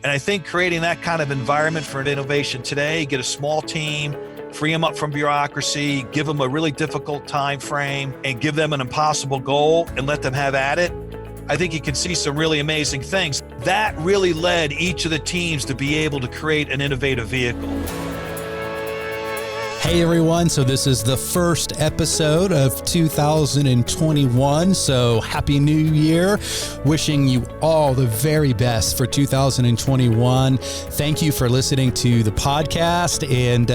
And I think creating that kind of environment for innovation today, get a small team, free them up from bureaucracy, give them a really difficult time frame, and give them an impossible goal and let them have at it. I think you can see some really amazing things. That really led each of the teams to be able to create an innovative vehicle. Hey everyone, so this is the first episode of 2021, so Happy New Year. Wishing you all the very best for 2021. Thank you for listening to the podcast. And,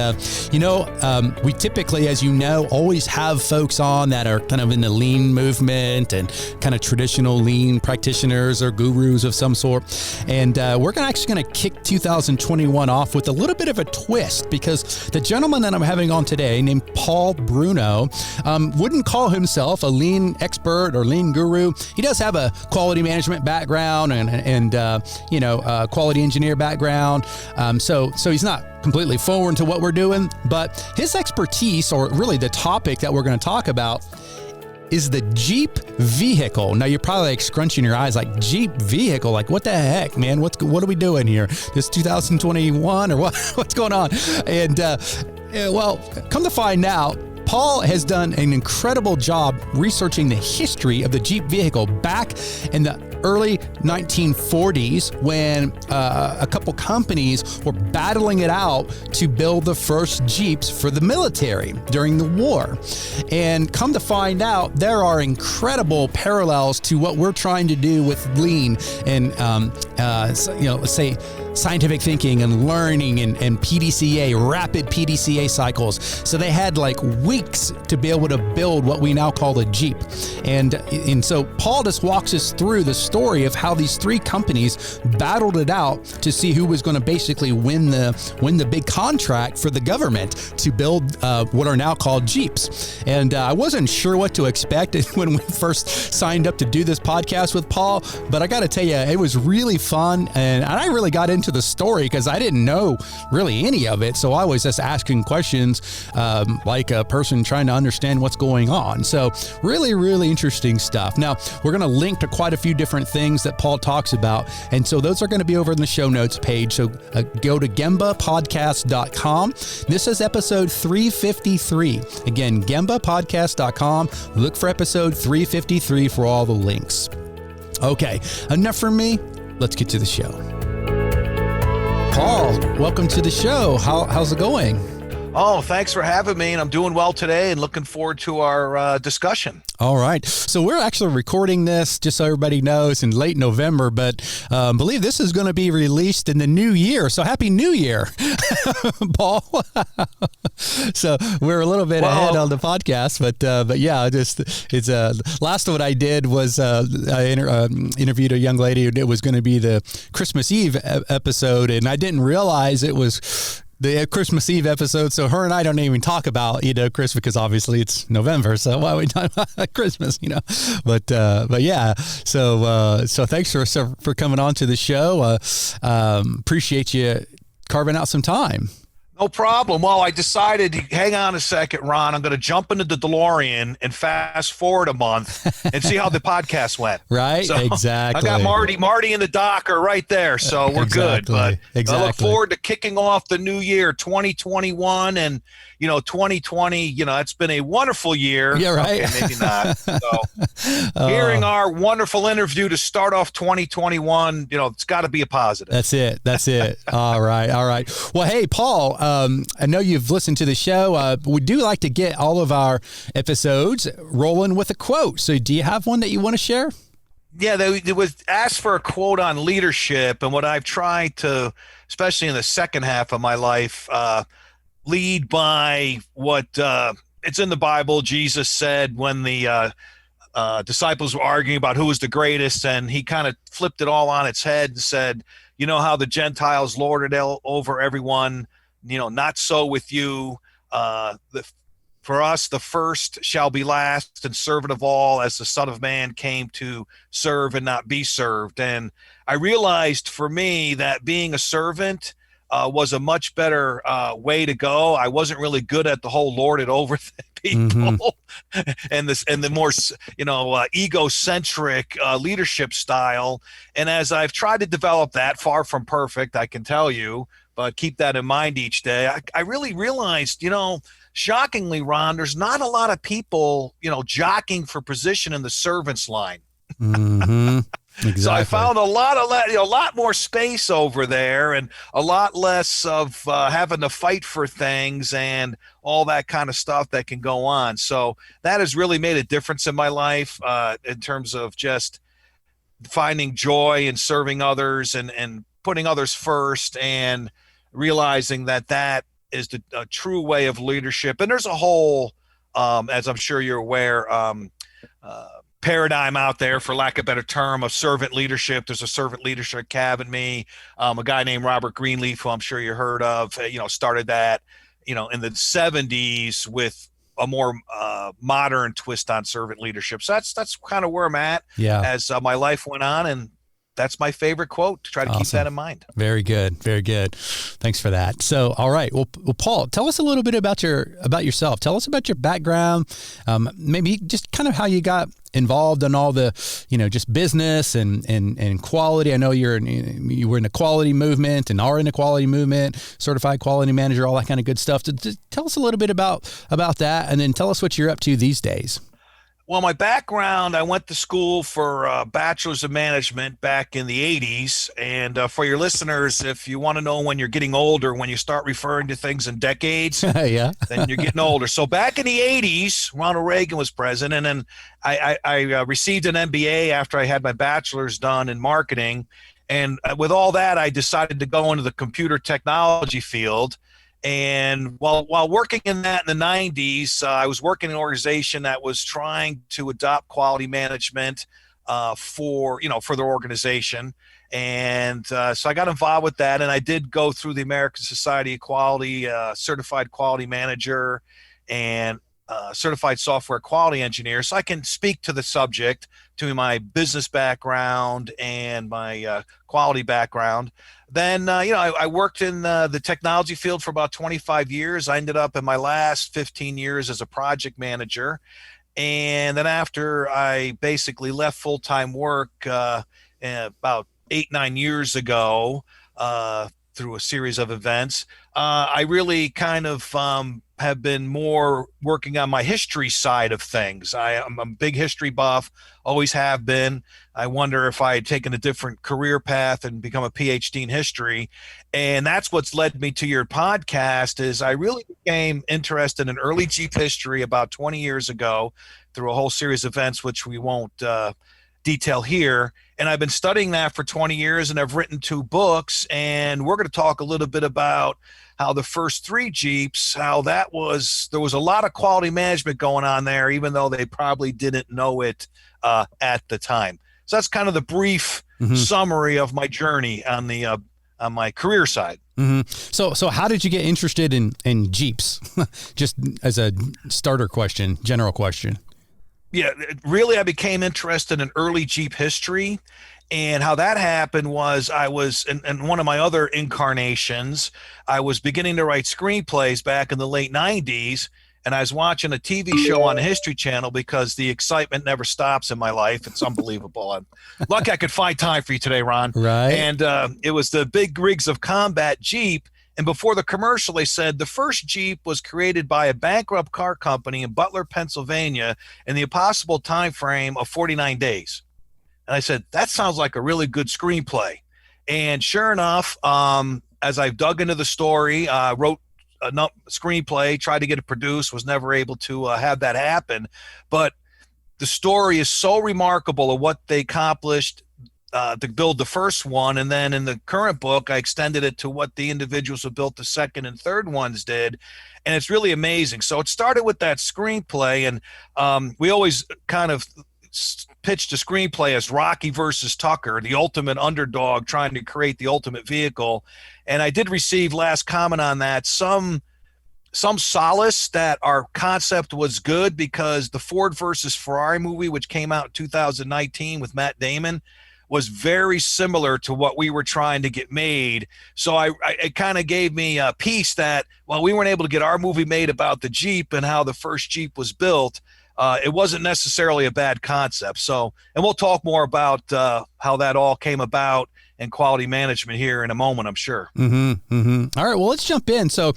we typically, as you know, always have folks on that are kind of in the lean movement and kind of traditional lean practitioners or gurus of some sort. And we're actually going to kick 2021 off with a little bit of a twist, because the gentleman that I'm having on today, named Paul Bruno, wouldn't call himself a lean expert or lean guru. He does have a quality management background and quality engineer background. So he's not completely foreign to what we're doing, but his expertise, or really the topic that we're going to talk about, is the Jeep vehicle. Now you're probably like scrunching your eyes, like Jeep vehicle, like what the heck, man? What are we doing here? This 2021 or what? What's going on? And well, come to find out, Paul has done an incredible job researching the history of the Jeep vehicle back in the early 1940s when a couple companies were battling it out to build the first Jeeps for the military during the war. And come to find out, there are incredible parallels to what we're trying to do with lean and, let's say, scientific thinking and learning and PDCA, rapid PDCA cycles. So they had like weeks to be able to build what we now call the Jeep. And so Paul just walks us through the story of how these three companies battled it out to see who was going to basically win the big contract for the government to build what are now called Jeeps. And I wasn't sure what to expect when we first signed up to do this podcast with Paul, but I got to tell you, it was really fun. And I really got into the story because I didn't know really any of it. So I was just asking questions like a person trying to understand what's going on. So really, really interesting stuff. Now, we're going to link to quite a few different things that Paul talks about. And so those are going to be over in the show notes page. So go to gembapodcast.com. This is episode 353. Again, gembapodcast.com. Look for episode 353 for all the links. Okay, enough from me. Let's get to the show. Paul, welcome to the show. How's it going? Oh, thanks for having me. And I'm doing well today and looking forward to our discussion. All right. So we're actually recording this, just so everybody knows, in late November, but believe this is going to be released in the new year. So Happy New Year, Paul. So we're a little bit ahead on the podcast, but yeah, last one I did was I interviewed a young lady who was going to be the Christmas Eve episode, and I didn't realize it was the Christmas Eve episode. So her and I don't even talk about, Christmas, because obviously it's November. So why are we talking about Christmas, but yeah. So thanks for coming on to the show. Appreciate you carving out some time. No problem. Well, I decided, hang on a second, Ron, I'm going to jump into the DeLorean and fast forward a month and see how the podcast went. Right. So exactly. I got Marty and the Docker right there. So we're good. But I look forward to kicking off the new year, 2021. And, 2020, it's been a wonderful year. Yeah, right. Okay, maybe not. So hearing our wonderful interview to start off 2021, it's got to be a positive. That's it. All right. Well, hey, Paul, I know you've listened to the show. We do like to get all of our episodes rolling with a quote. So do you have one that you want to share? Yeah, there was asked for a quote on leadership, and what I've tried to, especially in the second half of my life, lead by what it's in the Bible. Jesus said when the disciples were arguing about who was the greatest, and he kind of flipped it all on its head and said, how the Gentiles lord it over everyone, not so with you. For us, the first shall be last, and servant of all, as the Son of Man came to serve and not be served. And I realized for me that being a servant was a much better way to go. I wasn't really good at the whole lord it over people and the more egocentric leadership style. And as I've tried to develop that, far from perfect, I can tell you, but keep that in mind each day. I really realized, shockingly, Ron, there's not a lot of people, jockeying for position in the servants line. Mm-hmm. Exactly. So I found a lot more space over there, and a lot less of having to fight for things and all that kind of stuff that can go on. So that has really made a difference in my life in terms of just finding joy in serving others and putting others first, and realizing that is a true way of leadership. And there's a whole, as I'm sure you're aware, paradigm out there, for lack of a better term, of servant leadership. There's a servant leadership academy. A guy named Robert Greenleaf, who I'm sure you heard of, started that, in the 70s with a more modern twist on servant leadership. So that's kind of where I'm at as my life went on. And that's my favorite quote, to try to keep that in mind. Very good. Very good. Thanks for that. So, all right. Well, Paul, tell us a little bit about yourself. Tell us about your background. Maybe just kind of how you got involved in all the, just business and quality. I know you were in the quality movement and are in the quality movement, certified quality manager, all that kind of good stuff. So just tell us a little bit about that, and then tell us what you're up to these days. Well, my background, I went to school for a bachelor's of management back in the 80s. And for your listeners, if you want to know when you're getting older, when you start referring to things in decades, then you're getting older. So back in the 80s, Ronald Reagan was president, and I received an MBA after I had my bachelor's done in marketing. And with all that, I decided to go into the computer technology field. And while working in that in the 90s, I was working in an organization that was trying to adopt quality management for their organization. And so I got involved with that, and I did go through the American Society of Quality, certified quality manager, and certified software quality engineer. So I can speak to the subject, to my business background and my quality background. Then, I worked in the technology field for about 25 years. I ended up in my last 15 years as a project manager. And then after I basically left full-time work about 8-9 years ago through a series of events, I really kind of have been more working on my history side of things. I'm a big history buff, always have been. I wonder if I had taken a different career path and become a PhD in history. And that's what's led me to your podcast. Is I really became interested in early Jeep history about 20 years ago through a whole series of events, which we won't detail here. And I've been studying that for 20 years, and I've written 2 books. And we're going to talk a little bit about how the first 3 Jeeps, there was a lot of quality management going on there, even though they probably didn't know it at the time. So that's kind of the brief summary of my journey on my career side. Mm-hmm. So how did you get interested in Jeeps? Just as a starter question, general question. Yeah, really, I became interested in early Jeep history. And how that happened was I was in one of my other incarnations, I was beginning to write screenplays back in the late 90s. And I was watching a TV show on the History Channel because the excitement never stops in my life. It's unbelievable. I'm lucky I could find time for you today, Ron. Right. And it was the Big Rigs of Combat Jeep. And before the commercial, they said the first Jeep was created by a bankrupt car company in Butler, Pennsylvania, in the impossible time frame of 49 days. And I said, that sounds like a really good screenplay. And sure enough, as I've dug into the story, wrote a screenplay, tried to get it produced, was never able to have that happen. But the story is so remarkable of what they accomplished to build the first one. And then in the current book, I extended it to what the individuals who built the second and third ones did. And it's really amazing. So it started with that screenplay. And we always kind of pitched a screenplay as Rocky versus Tucker, the ultimate underdog trying to create the ultimate vehicle. And I did receive, last comment on that, some solace that our concept was good, because the Ford versus Ferrari movie, which came out in 2019 with Matt Damon, was very similar to what we were trying to get made. So it kind of gave me a peace that while we weren't able to get our movie made about the Jeep and how the first Jeep was built, it wasn't necessarily a bad concept. So, and we'll talk more about how that all came about and quality management here in a moment, I'm sure. Mm-hmm, mm-hmm. All right, well, let's jump in. So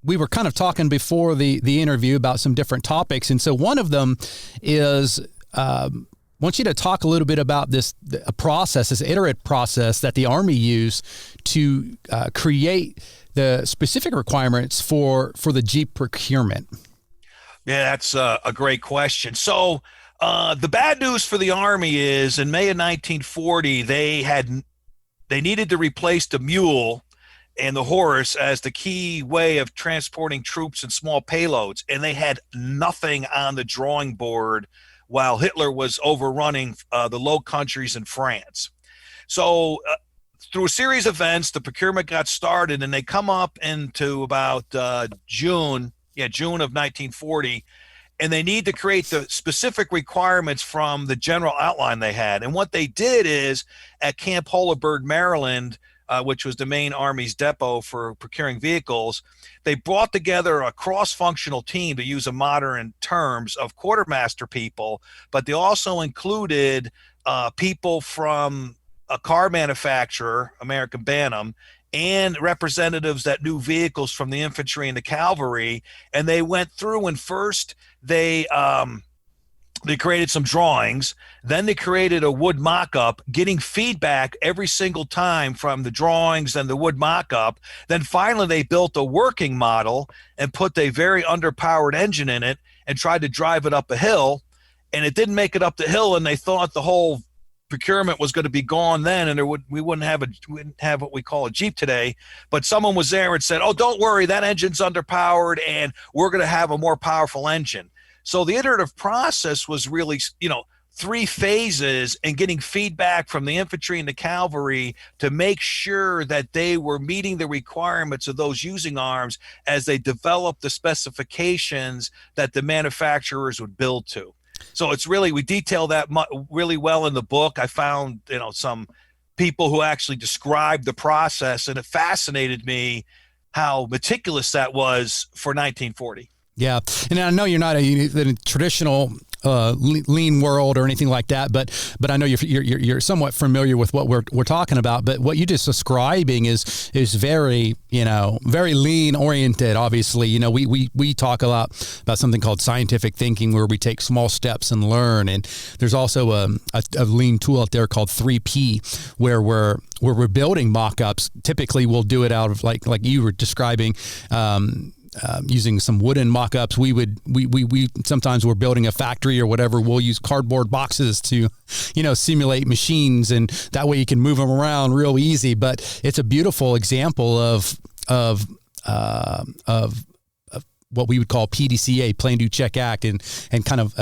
we were kind of talking before the interview about some different topics. And so one of them is I want you to talk a little bit about this process, this iterative process that the Army used to create the specific requirements for the Jeep procurement. Yeah, that's a great question. So the bad news for the Army is in May of 1940, they needed to replace the mule and the horse as the key way of transporting troops and small payloads. And they had nothing on the drawing board while Hitler was overrunning the Low Countries and France. So through a series of events, the procurement got started, and they come up into about June of 1940, and they need to create the specific requirements from the general outline they had. And what they did is at Camp Holabird, Maryland, which was the main Army's depot for procuring vehicles, they brought together a cross-functional team, to use a modern terms, of quartermaster people, but they also included people from a car manufacturer, American Bantam, and representatives that knew vehicles from the infantry and the cavalry. And they went through, and first they created some drawings. Then they created a wood mock-up, getting feedback every single time from the drawings and the wood mock-up. Then finally they built a working model and put a very underpowered engine in it and tried to drive it up a hill. And it didn't make it up the hill, and they thought the whole procurement was going to be gone then, and we wouldn't have what we call a Jeep today. But someone was there and said, "Oh, don't worry, that engine's underpowered, and we're going to have a more powerful engine." So the iterative process was really, 3 phases, and getting feedback from the infantry and the cavalry to make sure that they were meeting the requirements of those using arms as they developed the specifications that the manufacturers would build to. So it's really, we detail that really well in the book. I found, some people who actually described the process, and it fascinated me how meticulous that was for 1940. Yeah, and I know you're not a traditional lean world or anything like that, but I know you're somewhat familiar with what we're talking about. But what you just describing is very very lean oriented. Obviously, we talk a lot about something called scientific thinking, where we take small steps and learn. And there's also a lean tool out there called 3P, where we're building mock-ups. Typically, we'll do it out of like you were describing. Using some wooden mock-ups, we sometimes we're building a factory or whatever. We'll use cardboard boxes to, simulate machines, and that way you can move them around real easy. But it's a beautiful example of what we would call PDCA, Plan, Do, Check, Act, and kind of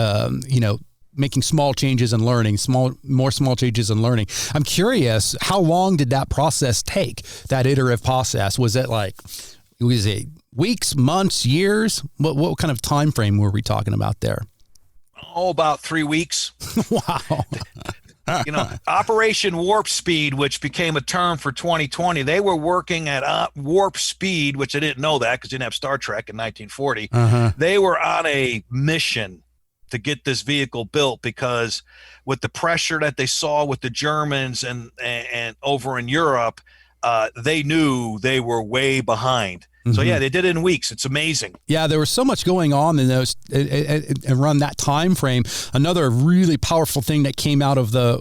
making small changes and learning, more small changes and learning. I'm curious, how long did that process take? That iterative process, was it weeks, months, years? What kind of time frame were we talking about there? Oh, about 3 weeks. Wow. Operation Warp Speed, which became a term for 2020, they were working at warp speed, which I didn't know that because they didn't have Star Trek in 1940. Uh-huh. They were on a mission to get this vehicle built, because with the pressure that they saw with the Germans and over in Europe, they knew they were way behind. So yeah, they did it in weeks. It's amazing. Yeah, there was so much going on in those around that time frame. Another really powerful thing that came out of the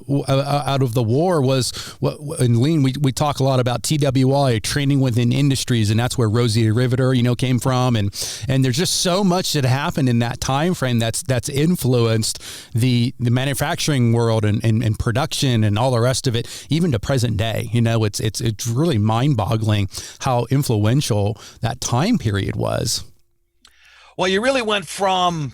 war was in Lean. We talk a lot about TWI, training within industries, and that's where Rosie the Riveter came from. And there's just so much that happened in that time frame that's influenced the manufacturing world and production and all the rest of it, even to present day. It's really mind-boggling how influential that time period was. Well, you really went from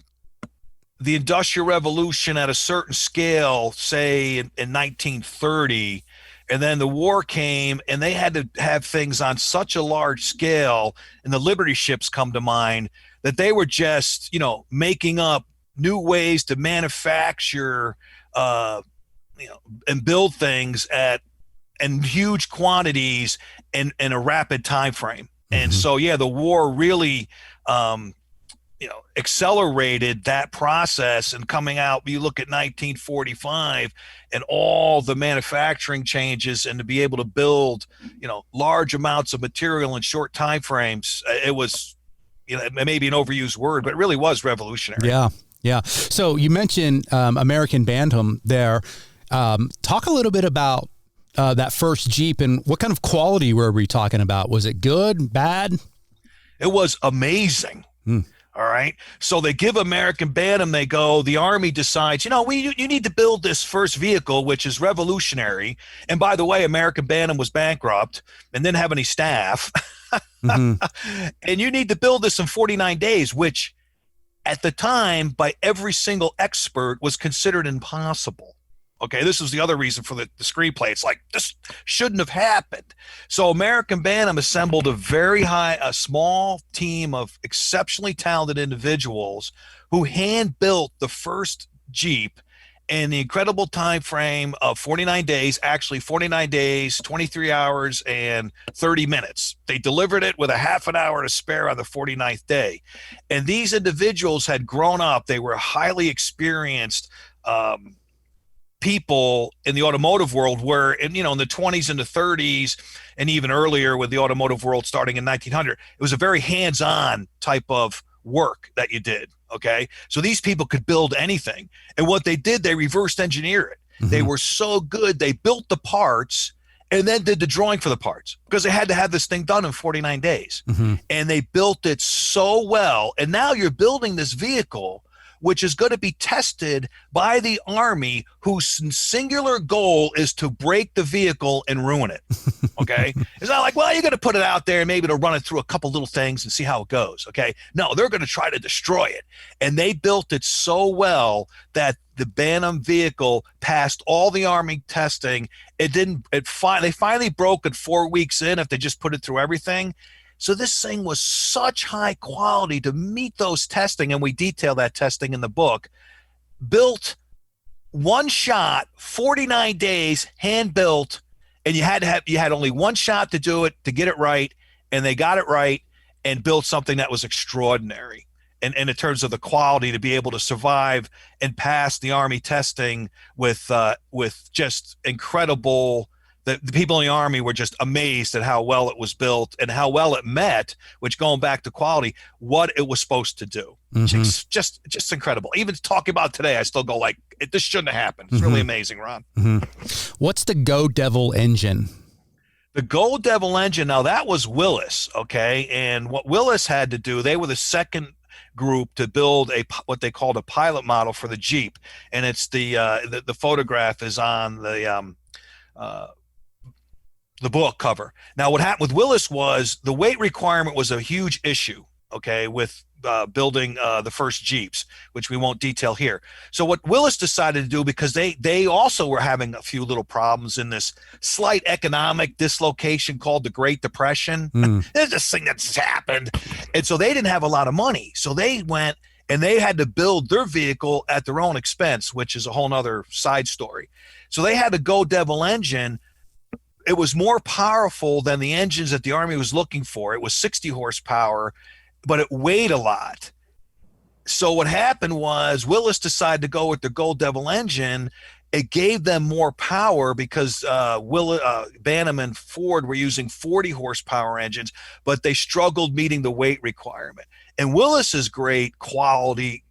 the Industrial Revolution at a certain scale, say in 1930, and then the war came, and they had to have things on such a large scale, and the Liberty ships come to mind, that they were just, making up new ways to manufacture uh, and build things in huge quantities in a rapid time frame. And Mm-hmm. so, yeah, the war really, accelerated that process. And coming out, you look at 1945 and all the manufacturing changes, and to be able to build, large amounts of material in short time frames, it was, it may be an overused word, but it really was revolutionary. Yeah. Yeah. So you mentioned American Bantam there. Talk a little bit about that first Jeep and what kind of quality were we talking about? Was it good, bad? It was amazing. All right. So they give American Bantam, the Army decides, you need to build this first vehicle, which is revolutionary. And by the way, American Bantam was bankrupt and didn't have any staff. Mm-hmm. And you need to build this in 49 days, which at the time, by every single expert, was considered impossible. Okay, this was the other reason for the screenplay. It's like, this shouldn't have happened. So American Bantam assembled a small team of exceptionally talented individuals who hand-built the first Jeep in the incredible time frame of 49 days, actually 49 days, 23 hours, and 30 minutes. They delivered it with a half an hour to spare on the 49th day. And these individuals had grown up. They were highly experienced people in the automotive world, where in the 20s and the 30s and even earlier, with the automotive world starting in 1900, it was a very hands-on type of work that you did. Okay, so these people could build anything, and what they did, they reversed engineer it. Mm-hmm. They were so good, they built the parts and then did the drawing for the parts, because they had to have this thing done in 49 days. Mm-hmm. And they built it so well, and now you're building this vehicle which is going to be tested by the Army, whose singular goal is to break the vehicle and ruin it. Okay. It's not like, well, you're going to put it out there and maybe to run it through a couple little things and see how it goes. Okay. No, they're going to try to destroy it. And they built it so well that the Bantam vehicle passed all the Army testing. They finally broke it 4 weeks in, if they just put it through everything. So this thing was such high quality to meet those testing, and we detail that testing in the book. Built one shot, 49 days, hand built, and you had only one shot to do it, to get it right, and they got it right and built something that was extraordinary. And in terms of the quality, to be able to survive and pass the Army testing with just incredible. The people in the Army were just amazed at how well it was built and how well it met, which, going back to quality, what it was supposed to do. Mm-hmm. Just incredible. Even talking about today, I still go like, this shouldn't have happened. It's really amazing, Ron. Mm-hmm. What's the Go Devil engine? The Go Devil engine, now that was Willis, okay? And what Willis had to do, they were the second group to build what they called a pilot model for the Jeep. And it's the photograph is on the book cover. Now, what happened with Willis was the weight requirement was a huge issue, okay, with building the first Jeeps, which we won't detail here. So what Willis decided to do, because they also were having a few little problems in this slight economic dislocation called the Great Depression. There's this thing that's happened. And so they didn't have a lot of money. So they went and they had to build their vehicle at their own expense, which is a whole nother side story. So they had a Go Devil engine. It was more powerful than the engines that the Army was looking for. It was 60 horsepower, but it weighed a lot. So what happened was Willis decided to go with the Go Devil engine. It gave them more power because Bantam and Ford were using 40 horsepower engines, but they struggled meeting the weight requirement. And Willis's great quality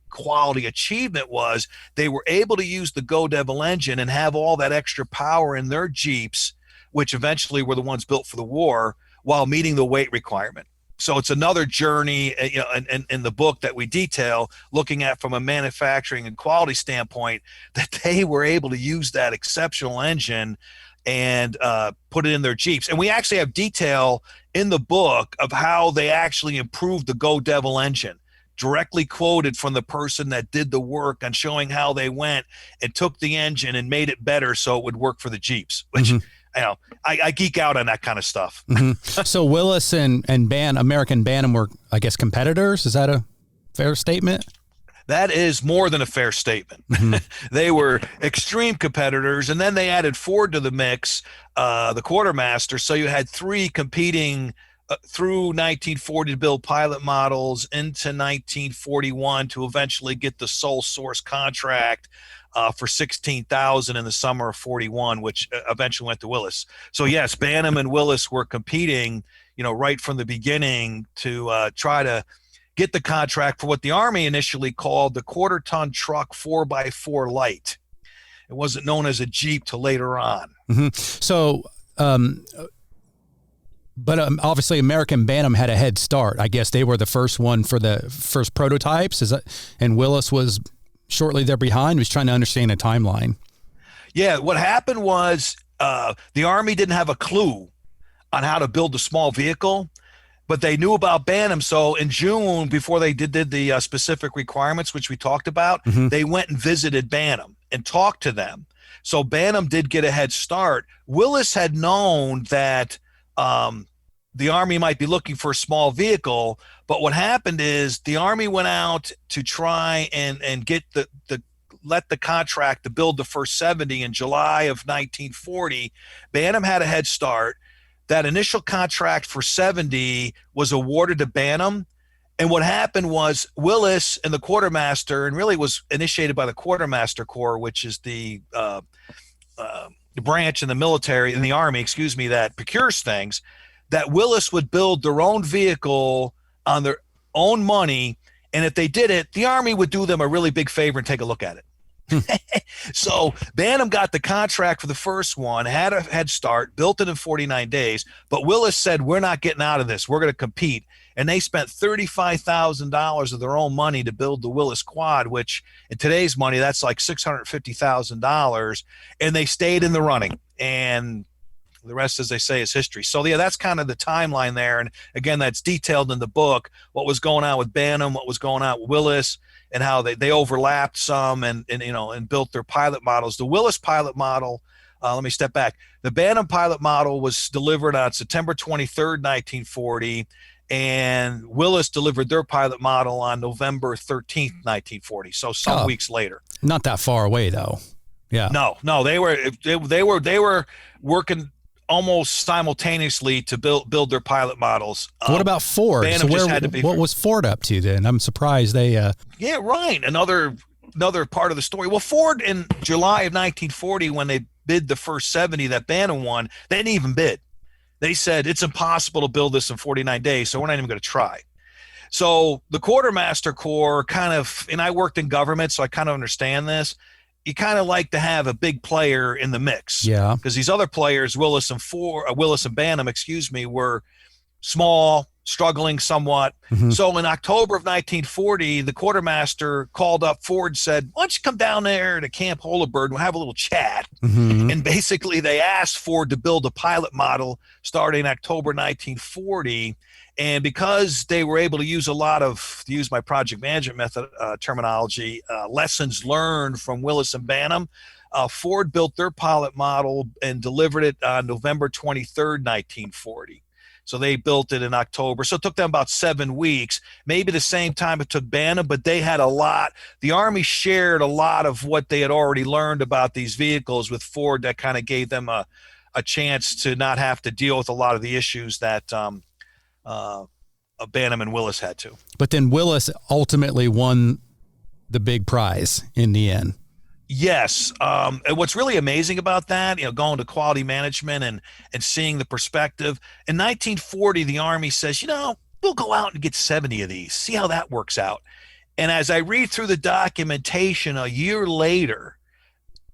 achievement was they were able to use the Go Devil engine and have all that extra power in their Jeeps, which eventually were the ones built for the war, while meeting the weight requirement. So it's another journey, in the book that we detail, looking at from a manufacturing and quality standpoint, that they were able to use that exceptional engine and put it in their Jeeps. And we actually have detail in the book of how they actually improved the Go Devil engine, directly quoted from the person that did the work on showing how they went and took the engine and made it better so it would work for the Jeeps, which I geek out on that kind of stuff. So Willis and American Bantam were, I guess, competitors. Is that a fair statement? That is more than a fair statement. Mm-hmm. They were extreme competitors, and then they added Ford to the mix, the quartermaster. So you had three competing through 1940 to build pilot models into 1941 to eventually get the sole source contract for 16,000 in the summer of 41, which eventually went to Willis. So yes, Bantam and Willis were competing, right from the beginning to try to get the contract for what the Army initially called the quarter-ton truck 4x4 light. It wasn't known as a Jeep till later on. Mm-hmm. So, but obviously American Bantam had a head start. I guess they were the first one for the first prototypes. And Willis was shortly there behind. Was trying to understand a timeline. Yeah, what happened was the Army didn't have a clue on how to build a small vehicle, but they knew about Bantam. So in June, before they did the specific requirements, which we talked about, Mm-hmm. they went and visited Bantam and talked to them. So Bantam did get a head start. Willis had known that the Army might be looking for a small vehicle, but what happened is the Army went out to try and get let the contract to build the first 70 in July of 1940. Bantam had a head start. That initial contract for 70 was awarded to Bantam. And what happened was Willis and the quartermaster, and really was initiated by the Quartermaster Corps, which is the branch in the military, in the Army, that procures things, that Willis would build their own vehicle on their own money. And if they did it, the Army would do them a really big favor and take a look at it. So Bantam got the contract for the first one, had a head start, built it in 49 days. But Willis said, we're not getting out of this. We're going to compete. And they spent $35,000 of their own money to build the Willis Quad, which in today's money, that's like $650,000. And they stayed in the running. And the rest, as they say, is history. So, yeah, that's kind of the timeline there. And, again, that's detailed in the book, what was going on with Bantam, what was going on with Willis, and how they overlapped some and built their pilot models. The Willis pilot model, let me step back. The Bantam pilot model was delivered on September 23rd, 1940, and Willis delivered their pilot model on November 13th, 1940. So some weeks later. Not that far away, though. Yeah. No, they were working almost simultaneously to build their pilot models. What about Ford? Bantam So just had to be what was Ford up to then? I'm surprised they. Yeah, right. Another part of the story. Well, Ford in July of 1940, when they bid the first 70 that Bantam won, they didn't even bid. They said it's impossible to build this in 49 days, so we're not even going to try. So the Quartermaster Corps and I worked in government, so I kind of understand this. You kind of like to have a big player in the mix. Yeah. Because these other players, Willis and Bantam, were small, struggling somewhat. Mm-hmm. So in October of 1940, the quartermaster called up Ford and said, why don't you come down there to Camp Holabird and we'll have a little chat. Mm-hmm. And basically they asked Ford to build a pilot model starting October 1940. And because they were able to use a lot of, to use my project management method terminology, lessons learned from Willis and Bantam, Ford built their pilot model and delivered it on November 23rd, 1940. So they built it in October. So it took them about 7 weeks, maybe the same time it took Bantam, but they had a lot. The Army shared a lot of what they had already learned about these vehicles with Ford that kind of gave them a chance to not have to deal with a lot of the issues that Bantam and Willis had to. But then Willis ultimately won the big prize in the end. Yes. And what's really amazing about that, going to quality management and seeing the perspective. In 1940, the Army says, we'll go out and get 70 of these, see how that works out. And as I read through the documentation a year later,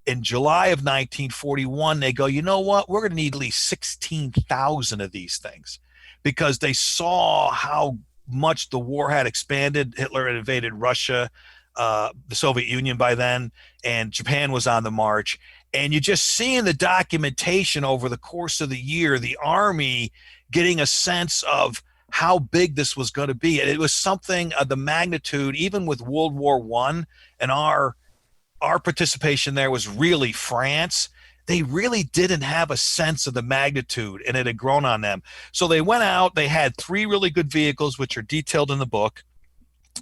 in July of 1941, they go, you know what? We're going to need at least 16,000 of these things, because they saw how much the war had expanded. Hitler had invaded Russia, the Soviet Union by then, and Japan was on the march. And you just see in the documentation over the course of the year, the Army getting a sense of how big this was going to be. And it was something of the magnitude, even with World War I, and our participation there was really France. They really didn't have a sense of the magnitude, and it had grown on them. So they went out, they had 3 really good vehicles, which are detailed in the book.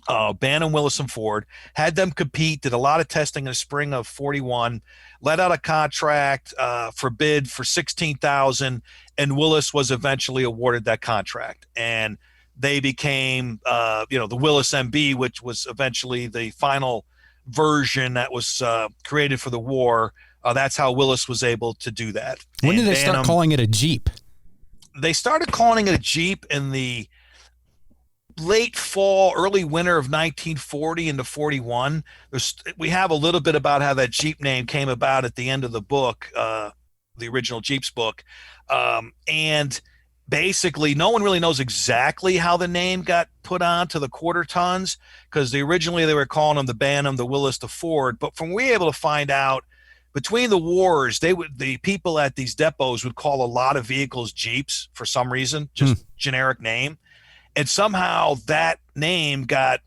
Banham, Willis, and Ford, had them compete, did a lot of testing in the spring of 41, let out a contract for bid for 16,000, and Willis was eventually awarded that contract. And they became, the Willis MB, which was eventually the final version that was created for the war. That's how Willis was able to do that. When And did they start calling it a Jeep? They started calling it a Jeep in the late fall, early winter of 1940 into 41. We have a little bit about how that Jeep name came about at the end of the book, the original Jeeps book. And basically, no one really knows exactly how the name got put on to the quarter tons, because originally they were calling them the Banham, the Willis, the Ford. But from we were able to find out, between the wars, the people at these depots would call a lot of vehicles Jeeps for some reason, just generic name. And somehow that name got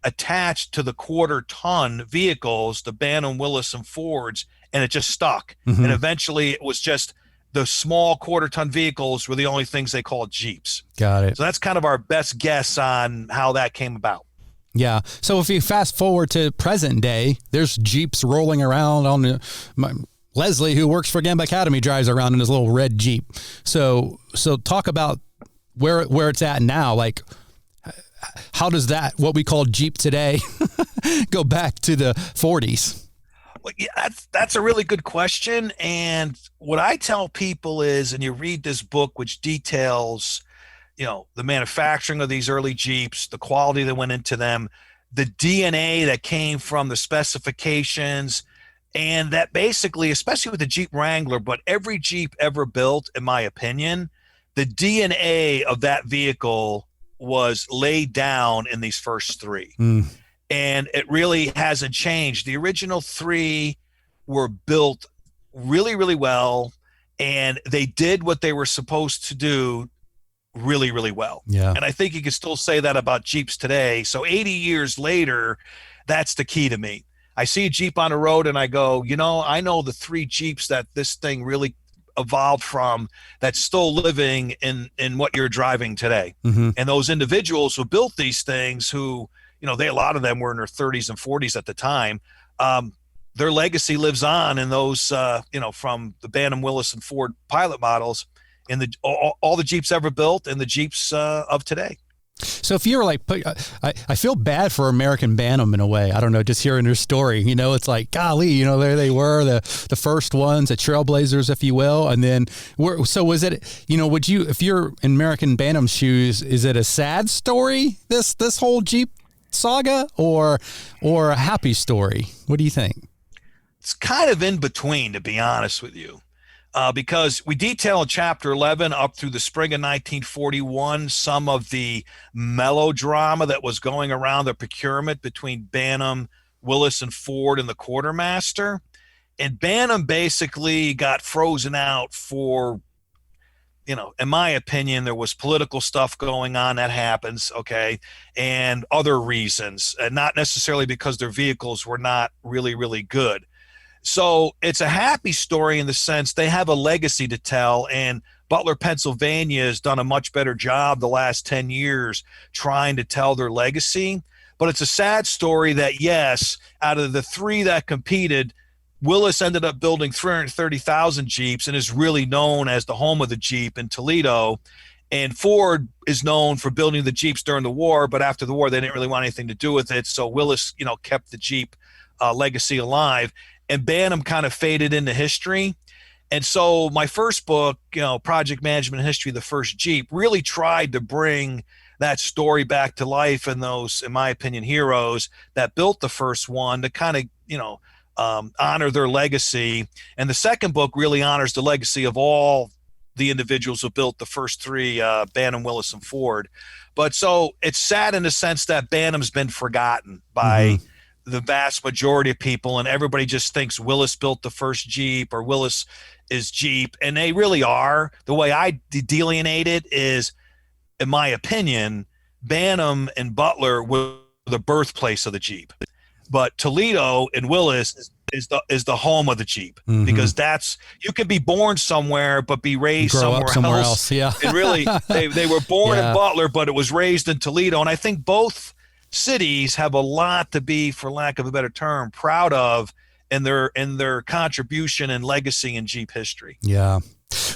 attached to the quarter ton vehicles, the Banham, Willis, and Fords, and it just stuck. And eventually it was just the small quarter ton vehicles were the only things they called Jeeps. Got it. So that's kind of our best guess on how that came about. Yeah. So if you fast forward to present day, there's Jeeps rolling around on Leslie, who works for Gamba Academy, drives around in his little red Jeep. So talk about where it's at now. Like, how does that, what we call Jeep today, go back to the 40s? Well, yeah, that's a really good question. And what I tell people is, and you read this book, which details, the manufacturing of these early Jeeps, the quality that went into them, the DNA that came from the specifications, and that basically, especially with the Jeep Wrangler, but every Jeep ever built, in my opinion, the DNA of that vehicle was laid down in these first three. And it really hasn't changed. The original three were built really, really well, and they did what they were supposed to do really, really well. Yeah. And I think you can still say that about Jeeps today. So 80 years later, that's the key to me. I see a Jeep on the road and I go, I know the three Jeeps that this thing really evolved from, that's still living in what you're driving today. And those individuals who built these things, who, a lot of them were in their 30s and 40s at the time. Their legacy lives on in those, from the Banham, Willis, and Ford pilot models, in all the Jeeps ever built, and the Jeeps of today. So if you were like, I feel bad for American Bantam in a way. I don't know, just hearing their story, it's like, golly, there they were, the first ones, the trailblazers, if you will. And then, so was it, would you, if you're in American Bantam's shoes, is it a sad story, this whole Jeep saga, or a happy story? What do you think? It's kind of in between, to be honest with you. Because we detail in chapter 11 up through the spring of 1941 some of the melodrama that was going around the procurement between Banham, Willis, and Ford and the quartermaster. And Banham basically got frozen out for, in my opinion, there was political stuff going on that happens, okay, and other reasons, and not necessarily because their vehicles were not really, really good. So it's a happy story in the sense they have a legacy to tell, and Butler, Pennsylvania has done a much better job the last 10 years trying to tell their legacy. But it's a sad story that, yes, out of the three that competed, Willis ended up building 330,000 Jeeps and is really known as the home of the Jeep in Toledo. And Ford is known for building the Jeeps during the war, but after the war, they didn't really want anything to do with it. So Willis, kept the Jeep legacy alive. And Banham kind of faded into history. And so my first book, Project Management History, the First Jeep, really tried to bring that story back to life, and those, in my opinion, heroes that built the first one, to kind of, honor their legacy. And the second book really honors the legacy of all the individuals who built the first three, Banham, Willis, and Ford. But so it's sad in the sense that Banham's been forgotten by the vast majority of people, and everybody just thinks Willis built the first Jeep or Willis is Jeep, and they really are. The way I delineate it is, in my opinion, Banham and Butler were the birthplace of the Jeep, but Toledo and Willis is the home of the Jeep, because that's, you can be born somewhere but be raised somewhere else. Yeah. And really, they were born in Butler, but it was raised in Toledo, and I think both cities have a lot to be, for lack of a better term, proud of in their contribution and legacy in Jeep history. Yeah.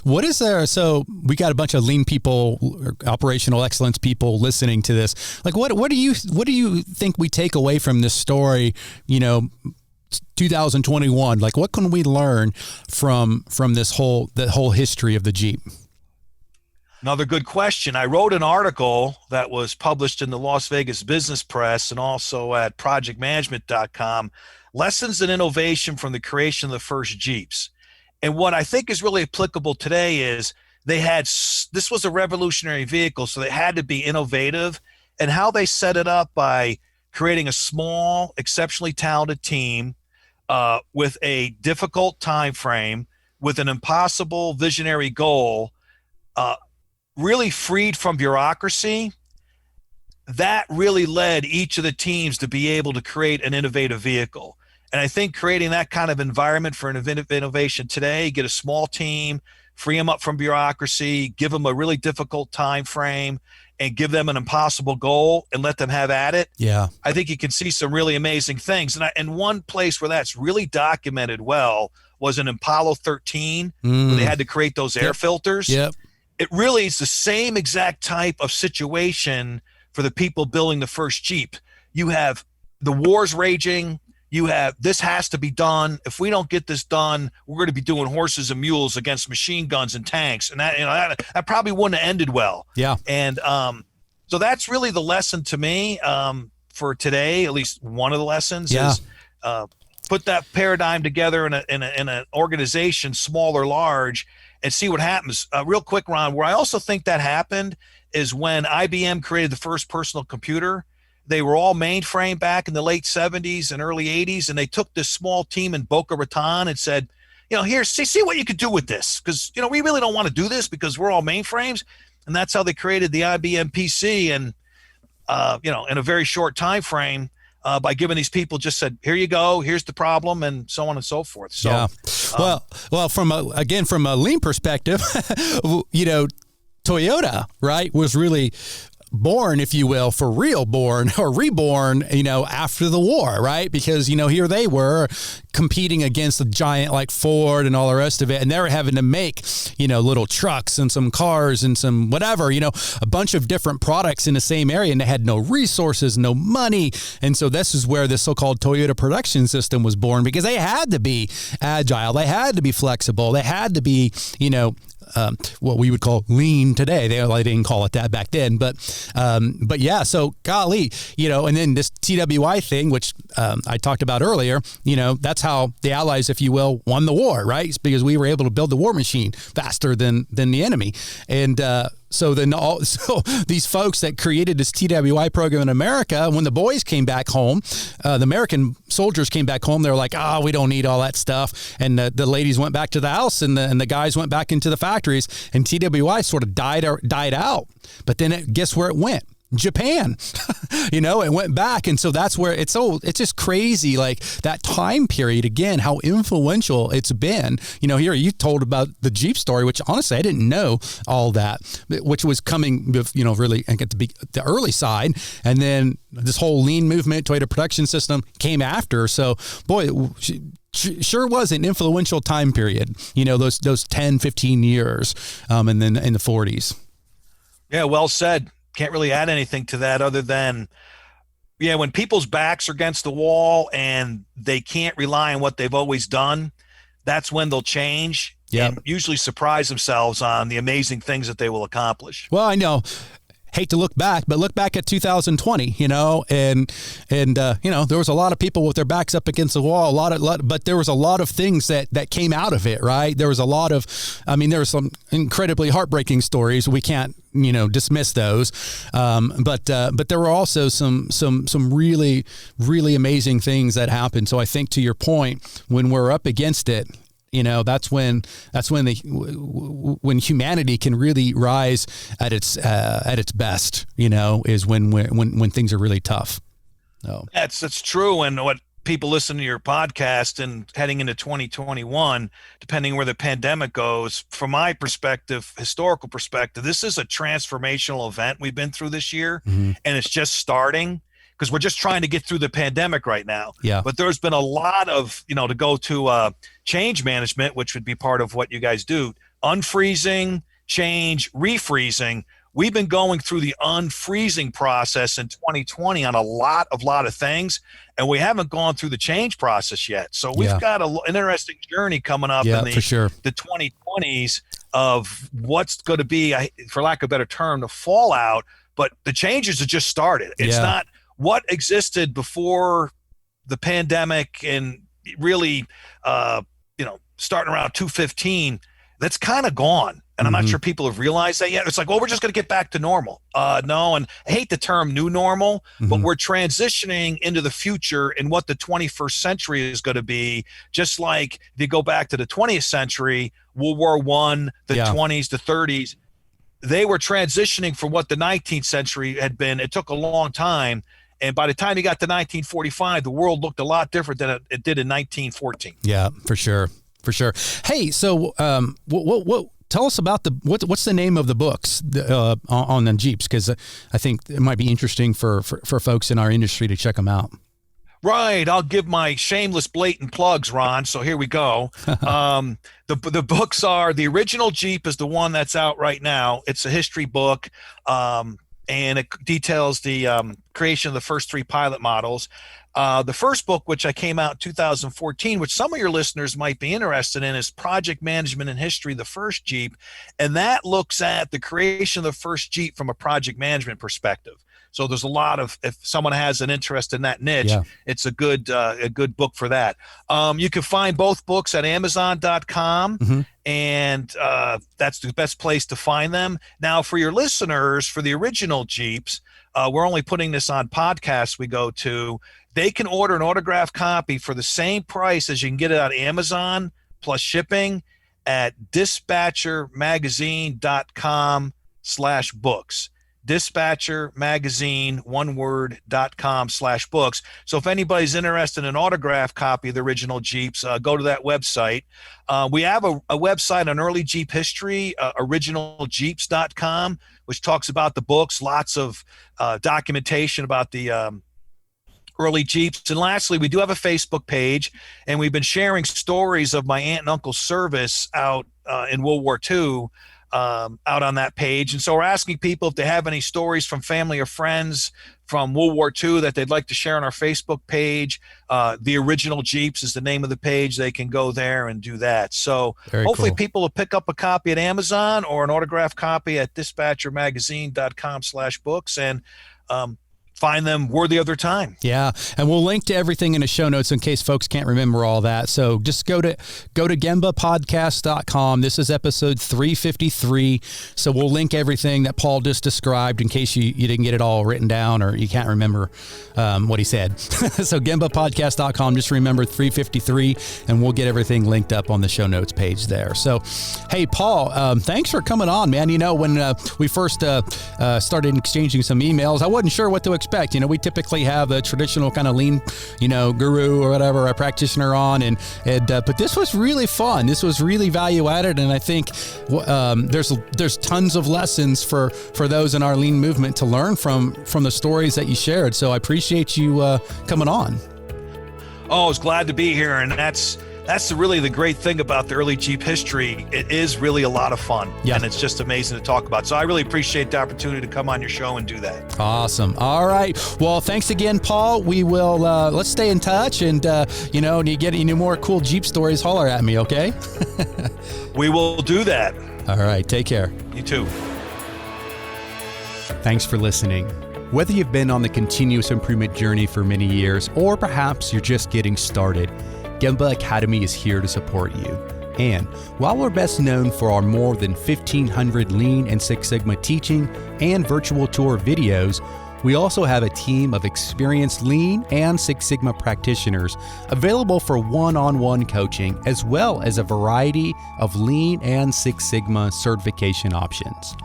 What is there? So we got a bunch of lean people, operational excellence people listening to this. Like, what do you think we take away from this story? 2021. Like, what can we learn from the whole history of the Jeep? Another good question. I wrote an article that was published in the Las Vegas Business Press and also at projectmanagement.com, Lessons in Innovation from the Creation of the First Jeeps. And what I think is really applicable today is this was a revolutionary vehicle, so they had to be innovative, and how they set it up by creating a small, exceptionally talented team with a difficult time frame, with an impossible visionary goal, really freed from bureaucracy. That really led each of the teams to be able to create an innovative vehicle. And I think creating that kind of environment for innovation today, get a small team, free them up from bureaucracy, give them a really difficult time frame, and give them an impossible goal and let them have at it. Yeah. I think you can see some really amazing things. And one place where that's really documented well was in Apollo 13, where they had to create those air filters. Yep. It really is the same exact type of situation for the people building the first Jeep. You have the wars raging. You have, this has to be done. If we don't get this done, we're going to be doing horses and mules against machine guns and tanks. And that probably wouldn't have ended well. Yeah. And so that's really the lesson to me for today. At least one of the lessons is put that paradigm together in an organization, small or large, and see what happens. Real quick, Ron, where I also think that happened is when IBM created the first personal computer. They were all mainframe back in the late 70s and early 80s, and they took this small team in Boca Raton and said, here, see what you could do with this, because we really don't want to do this because we're all mainframes. And that's how they created the IBM PC, and in a very short time frame, by giving these people, just said, here you go, here's the problem, and so on and so forth. So, yeah. Well, from a lean perspective, Toyota, right, was really born, if you will, for real born or reborn, after the war, right? Because, here they were competing against a giant like Ford and all the rest of it. And they were having to make, little trucks and some cars and some whatever, a bunch of different products in the same area. And they had no resources, no money. And so this is where the so-called Toyota production system was born, because they had to be agile. They had to be flexible. They had to be, what we would call lean today. They didn't call it that back then, but yeah. So golly, and then this TWI thing, which I talked about earlier, that's how the Allies, if you will, won the war, right? It's because we were able to build the war machine faster than the enemy, and so these folks that created this TWI program in America, when the boys came back home, the American soldiers came back home, they were like, we don't need all that stuff. And the ladies went back to the house, and the guys went back into the factories, and TWI sort of died out. But then guess where it went? Japan, it went back. And so that's where it's just crazy. Like that time period, again, how influential it's been. Here you told about the Jeep story, which honestly, I didn't know all that, which was coming with, really at the early side. And then this whole lean movement, Toyota production system came after. So boy, sure was an influential time period, those 10, 15 years, and then in the 40s. Yeah, well said. Can't really add anything to that other than, when people's backs are against the wall and they can't rely on what they've always done, that's when they'll change and usually surprise themselves on the amazing things that they will accomplish. Well, I know. Hate to look back, but look back at 2020, and there was a lot of people with their backs up against the wall, but there was a lot of things that came out of it, right? There was a lot of, there were some incredibly heartbreaking stories. We can't, dismiss those. But there were also some really, really amazing things that happened. So I think, to your point, when we're up against it, that's when humanity can really rise at its best, is when things are really tough. So. That's true. And what people listen to your podcast and heading into 2021, depending where the pandemic goes, from my perspective, historical perspective, this is a transformational event we've been through this year, and it's just starting. because we're just trying to get through the pandemic right now. Yeah. But there's been a lot of, to go to change management, which would be part of what you guys do, unfreezing, change, refreezing. We've been going through the unfreezing process in 2020 on a lot of things, and we haven't gone through the change process yet. So we've got an interesting journey coming up in for sure. the 2020s of what's going to be, for lack of a better term, the fallout. But the changes have just started. It's not what existed before the pandemic and really, starting around 2015. That's kind of gone. And I'm not sure people have realized that yet. It's like, well, we're just going to get back to normal. No, and I hate the term new normal, but we're transitioning into the future and what the 21st century is going to be. Just like if you go back to the 20th century, World War I, the 20s, the 30s, they were transitioning from what the 19th century had been. It took a long time. And by the time you got to 1945, the world looked a lot different than it did in 1914. Yeah, for sure. For sure. Hey, so what tell us about what's the name of the books on the Jeeps? Because I think it might be interesting for folks in our industry to check them out. Right. I'll give my shameless, blatant plugs, Ron. So here we go. The books are, the original Jeep is the one that's out right now. It's a history book, and it details the creation of the first 3 pilot models. The first book, which I came out in 2014, which some of your listeners might be interested in, is Project Management and History, the First Jeep. And that looks at the creation of the first Jeep from a project management perspective. So there's a lot of, if someone has an interest in that niche, it's a good book for that. You can find both books at Amazon.com, and that's the best place to find them. Now, for your listeners, for the original Jeeps, we're only putting this on podcasts we go to. They can order an autographed copy for the same price as you can get it on Amazon plus shipping at dispatchermagazine.com/books. Dispatchermagazine, one word.com/books. So if anybody's interested in an autographed copy of the original Jeeps, go to that website. We have a website on early Jeep history, originaljeeps.com, which talks about the books, lots of documentation about the early Jeeps. And lastly, we do have a Facebook page, and we've been sharing stories of my aunt and uncle's service out in World War II out on that page. And so we're asking people if they have any stories from family or friends from World War II that they'd like to share on our Facebook page. The Original Jeeps is the name of the page. They can go there and do that. So hopefully people will pick up a copy at Amazon or an autographed copy at dispatchermagazine.com/books and find them worthy of their time. Yeah, and we'll link to everything in the show notes in case folks can't remember all that. So just go to gembapodcast.com. This is episode 353. So we'll link everything that Paul just described in case you didn't get it all written down or you can't remember what he said. So gembapodcast.com, just remember 353, and we'll get everything linked up on the show notes page there. So, hey, Paul, thanks for coming on, man. When we first started exchanging some emails, I wasn't sure what to expect. We typically have a traditional kind of lean, guru or whatever, a practitioner on, but this was really fun. This was really value added, and I think there's tons of lessons for those in our lean movement to learn from the stories that you shared. So I appreciate you coming on. Oh, I was glad to be here, and that's really the great thing about the early Jeep history. It is really a lot of fun, and it's just amazing to talk about. So I really appreciate the opportunity to come on your show and do that. Awesome. All right. Well, thanks again, Paul. We will let's stay in touch, and when you get any more cool Jeep stories, holler at me, okay? We will do that. All right. Take care. You too. Thanks for listening. Whether you've been on the continuous improvement journey for many years, or perhaps you're just getting started, Gemba Academy is here to support you. And while we're best known for our more than 1,500 Lean and Six Sigma teaching and virtual tour videos, we also have a team of experienced Lean and Six Sigma practitioners available for one-on-one coaching, as well as a variety of Lean and Six Sigma certification options.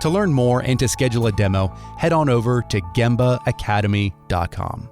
To learn more and to schedule a demo, head on over to gembaacademy.com.